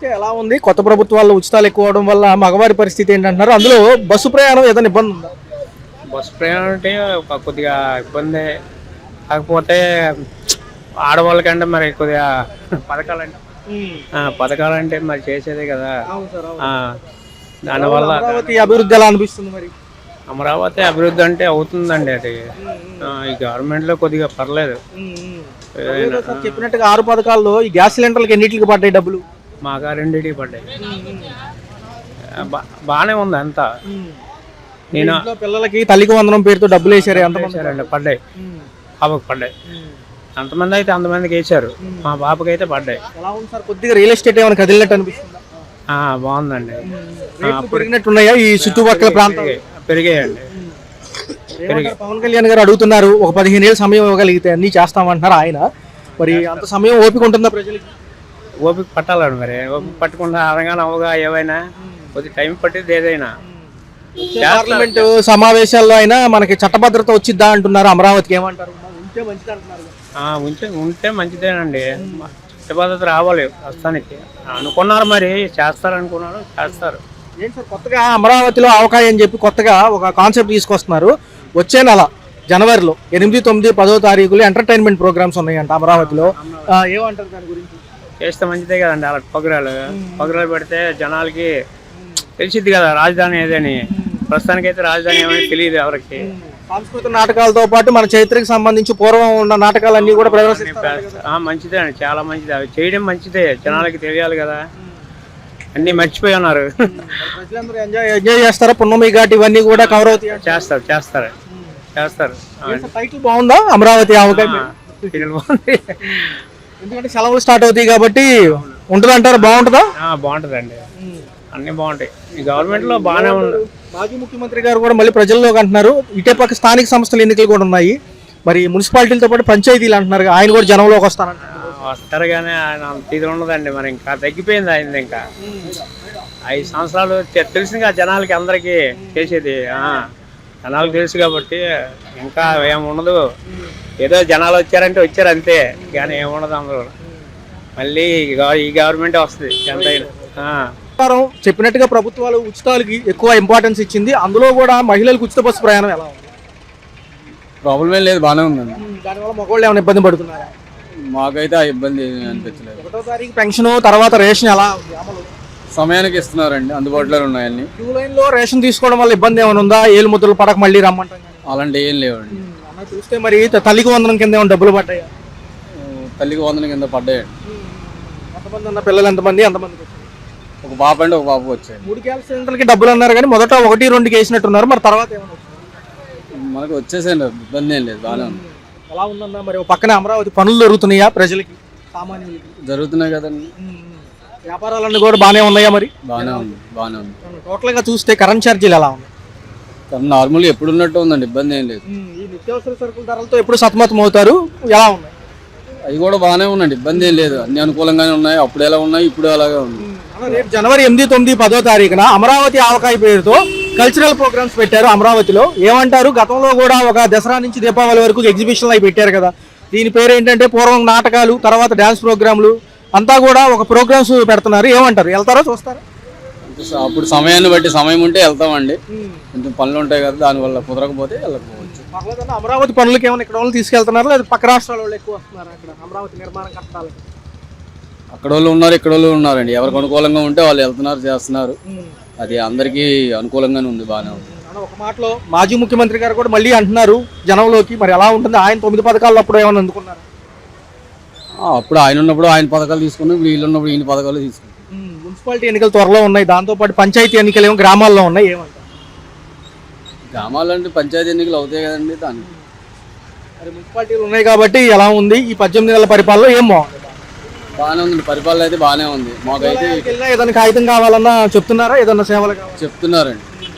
ఎలా ఉంది? కొత్త ప్రభుత్వాల్లో ఉచితాలు ఎక్కువ అవడం వల్ల మగవారి పరిస్థితి ఏంటంటున్నారు? అందులో బస్సు ప్రయాణం ఏదైనా ఇబ్బంది ఉందా? బస్సు ప్రయాణం అంటే కొద్దిగా ఇబ్బంది. కాకపోతే ఆడవాళ్ళకంటే మరి కొద్దిగా పథకాలంటే పథకాలంటే మరి చేసేదే కదా. దానివల్ల అమరావతి అభివృద్ధి ఎలా అనిపిస్తుంది మరి? అమరావతి అభివృద్ధి అంటే అవుతుందండి. అది ఈ గవర్నమెంట్లో కొద్దిగా పర్లేదు. చెప్పినట్టుగా 6 పథకాల్లో ఈ గ్యాస్ సిలిండర్లకు ఎన్నిటికి పడ్డాయి డబ్బులు? మాకు రెండింటికి పడ్డాయి. బాగానే ఉంది అంతా. నేను పిల్లలకి తల్లికి వందనం పేరుతో డబ్బులు వేసారు. ఎంత వేసారండి? పడ్డాయి. బాబుకి పడ్డాయి. అంతమంది అయితే అంతమందికి వేసారు. మా బాబుకి అయితే పడ్డాయి. ఎలా ఉంది సార్? కొద్దిగా రియల్ ఎస్టేట్ ఏమైనా కదిలినట్టు అనిపిస్తుందా? బాగుందండి. పెరిగినట్టున్నాయా ఈ చుట్టుపక్కల ప్రాంతాలు? పెరిగాయండి. పవన్ కళ్యాణ్ గారు అడుగుతున్నారు, ఒక 15 ఏళ్ళు సమయం ఇవ్వగలిగితే అన్ని చేస్తామంటున్నారు ఆయన. మరి అంత సమయం ఓపిక ఉంటుందా ప్రజలకి? ఓపిక పట్టాలండి. మరి ఓపిక పట్టకుండా అరగానే అవగా ఏవైనా కొద్ది టైం పట్టింది ఏదైనా. పార్లమెంట్ సమావేశాల్లో అయినా మనకి చట్టభద్రత వచ్చిద్దా అంటున్నారు. అమరావతికి ఏమంటారు? ఉంటే మంచిది అంటున్నారు. ఉంటే మంచిదేనండి. చట్టభద్రత రావాలి ప్రస్తుతానికి. అనుకున్నారు, మరి చేస్తారనుకున్నారు, చేస్తారు. ఏంటి సార్ కొత్తగా అమరావతిలో అవకాశం అని చెప్పి కొత్తగా ఒక కాన్సెప్ట్ తీసుకొస్తున్నారు. వచ్చే నెల జనవరిలో 8, 9, 10 తారీఖులు ఎంటర్టైన్మెంట్ ప్రోగ్రామ్స్ ఉన్నాయంట అమరావతిలో. ఏమంటారు దాని గురించి? చేస్తే మంచిదే కదండి. అలా పొగరాలు పెడితే జనాలకి తెలిసిద్ది కదా రాజధాని ఏదని. ప్రస్తుతానికి అయితే రాజధాని ఏమని తెలియదు ఎవరికి. సాంస్కృతిక నాటకాలతో పాటు మన చరిత్రకు సంబంధించి పూర్వం ఉన్న నాటకాలన్నీ కూడా ప్రదర్శిస్తారు. మంచిదే అండి, చాలా మంచిది. అవి చేయడం మంచిదే, జనాలకి తెలియాలి కదా. అన్ని మర్చిపోయి ఉన్నారు. ప్రజలందరూ ఎంజాయ్ చేస్తారా? పున్నమి ఘాట్ ఇవన్నీ కూడా కవర్ అవుతాయి. చేస్తారు. టైటిల్ బాగుందా? అమరావతి అవకాశం బాగుంది. ఎందుకంటే సెలవులు స్టార్ట్ అవుతాయి కాబట్టి ఉంటుంది అంటారు. బాగుంటుందా? బాగుంటుందండి. అన్ని బాగుంటాయి. ఈ గవర్నమెంట్ లో బాగానే ఉంది. మాజీ ముఖ్యమంత్రి గారు కూడా మళ్ళీ ప్రజల్లోకి అంటున్నారు. ఇటే పక్క స్థానిక సంస్థల ఎన్నికలు కూడా ఉన్నాయి. మరి మున్సిపాలిటీలతో పాటు పంచాయతీలు అంటున్నారు. ఆయన కూడా జనంలోకి వస్తారంటారు. వస్తారు కానీ ఆయన అంత ఇది ఉండదండి. మరి ఇంకా తగ్గిపోయింది ఆయన. ఇంకా 5 సంవత్సరాలు తెలిసింది కదా జనాలకి, అందరికి చేసేది. జనాలకు తెలుసు కాబట్టి ఇంకా ఏముండదు. ఏదో జనాలు వచ్చారంటే వచ్చారు అంతే, కానీ ఏముండదు. అందరూ మళ్ళీ ఈ గవర్నమెంటే వస్తుంది ఎంతైనా. చెప్పినట్టుగా ప్రభుత్వాలు ఉచితాలకి ఎక్కువ ఇంపార్టెన్స్ ఇచ్చింది. అందులో కూడా మహిళలకు ఉచిత బస్సు ప్రయాణం ఎలా ఉంది? ప్రాబ్లం ఏం లేదు, బాగానే ఉందండి. దానివల్ల మగవాళ్ళు ఏమైనా ఇబ్బంది పడుతున్నారా? మాకైతే ఆ ఇబ్బంది అనిపించలేదు. 1వ తారీఖు పెన్షన్, తర్వాత రేషన్ ఎలా ఉంది అమలు? సమయానికి ఇస్తున్నారండి, అందుబాటులో ఉన్నాయన్ని. క్యూ లైన్ లో రేషన్ తీసుకోవడం వల్ల ఇబ్బంది ఏమైనా ఉందా? ఏలు ముద్రలు పడక మళ్ళీ రమ్మంటాం. అలాంటి ఏం లేవండి. చూస్తే మరి తల్లికి వందనం కింద ఏమైనా డబ్బులు పడ్డాయా? తల్లికి వందనం కింద పడ్డాయండి. ఎంతమంది అన్న పిల్లలు ఎంతమంది? ఎంతమందికి? ఒక పాప అండి, ఒక పాపకు వచ్చాయి. 3 గ్యాస్ సిలిండర్లకి డబ్బులు అన్నారు కానీ మొదట 1, 2 వేసినట్టున్నారు. మరి తర్వాత ఏమైనా మనకు వచ్చేసేయండి, ఇబ్బంది ఏం లేదు, బాగానే ఉంది. ఎలా ఉందన్నా? మరి పక్కనే అమరావతి పనులు జరుగుతున్నాయా ప్రజలకి, సామాన్యులకి? జరుగుతున్నాయి కదండి. వ్యాపారాలన్నీ కూడా బాగానే ఉన్నాయా? మరి బాగానే ఉంది. టోటల్ గా చూస్తే కరెంట్ ఛార్జీలు ఎలా ఉన్నాయి? నార్మల్ ఎప్పుడు ఉన్నట్టు ఉందండి, ఇబ్బంది ఏం లేదు. ఈ నిత్యావసర సరుకుల ధరలతో ఎప్పుడు సతమతం అవుతారు, ఎలా ఉన్నాయి? అవి కూడా బాగానే ఉందండి, ఇబ్బంది ఏం లేదు. అన్ని అనుకూలంగానే ఉన్నాయి. అప్పుడు ఎలా ఉన్నాయి, ఇప్పుడు అలాగే ఉంది. రేపు జనవరి 8, 9, 10 తారీఖున అమరావతి ఆవకాయ పేరుతో కల్చరల్ ప్రోగ్రామ్స్ పెట్టారు అమరావతిలో. ఏమంటారు? గతంలో కూడా ఒక దసరా నుంచి దీపావళి వరకు ఎగ్జిబిషన్లు అవి పెట్టారు కదా. దీని పేరు ఏంటంటే పూర్వం నాటకాలు, తర్వాత డ్యాన్స్ ప్రోగ్రాంలు అంతా కూడా ఒక ప్రోగ్రామ్స్ పెడుతున్నారు. ఏమంటారు? వెళ్తారా, చూస్తారా? అప్పుడు సమయాన్ని బట్టి, సమయం ఉంటే వెళ్తామండి. కొంచెం పనులు ఉంటాయి కదా, దానివల్ల కుదరకపోతే వెళ్ళకపోవచ్చు. అమరావతి పనులకి ఏమైనా ఇక్కడ వాళ్ళు తీసుకెళ్తున్నారు, లేదా పక్క రాష్ట్రాల వాళ్ళు ఎక్కువ వస్తున్నారు అక్కడ అమరావతి నిర్మాణం కట్టాలి? అక్కడ వాళ్ళు ఉన్నారు, ఇక్కడ వాళ్ళు ఉన్నారండి. ఎవరికి అనుకూలంగా ఉంటే వాళ్ళు వెళ్తున్నారు, చేస్తున్నారు. అది అందరికీ అనుకూలంగానే ఉంది, బాగానే ఉంది. ఒక మాటలో మాజీ ముఖ్యమంత్రి గారు కూడా మళ్ళీ అంటున్నారు జనంలోకి. మరి ఎలా ఉంటుంది? ఆయన 9 పథకాలు అప్పుడు ఏమైనా అందుకున్నారు? అప్పుడు ఆయన ఉన్నప్పుడు ఆయన పథకాలు తీసుకున్నాం, ఇప్పుడు వీళ్ళు ఉన్నప్పుడు ఈయన పథకాలు తీసుకున్నాం. మున్సిపాలిటీ ఎన్నికలు త్వరలో ఉన్నాయి, దాంతోపాటు పంచాయతీ ఎన్నికలు ఏమో గ్రామాల్లో ఉన్నాయి. ఏమంటారు? గ్రామాలు అంటే పంచాయతీ ఎన్నికలు అవుతాయి కదండి. దానికి మరి మున్సిపాలిటీలు ఉన్నాయి కాబట్టి ఎలా ఉంది ఈ 18 నెలల పరిపాలన? ఏం బాగుంది? బాగానే ఉంది, పరిపాలన అయితే బాగానే ఉంది. మాకైతే ఏదైనా కాగితం కావాలన్నా చెప్తున్నారా? ఏదన్నా సేవలు కావాలన్నా చెప్తున్నారండి.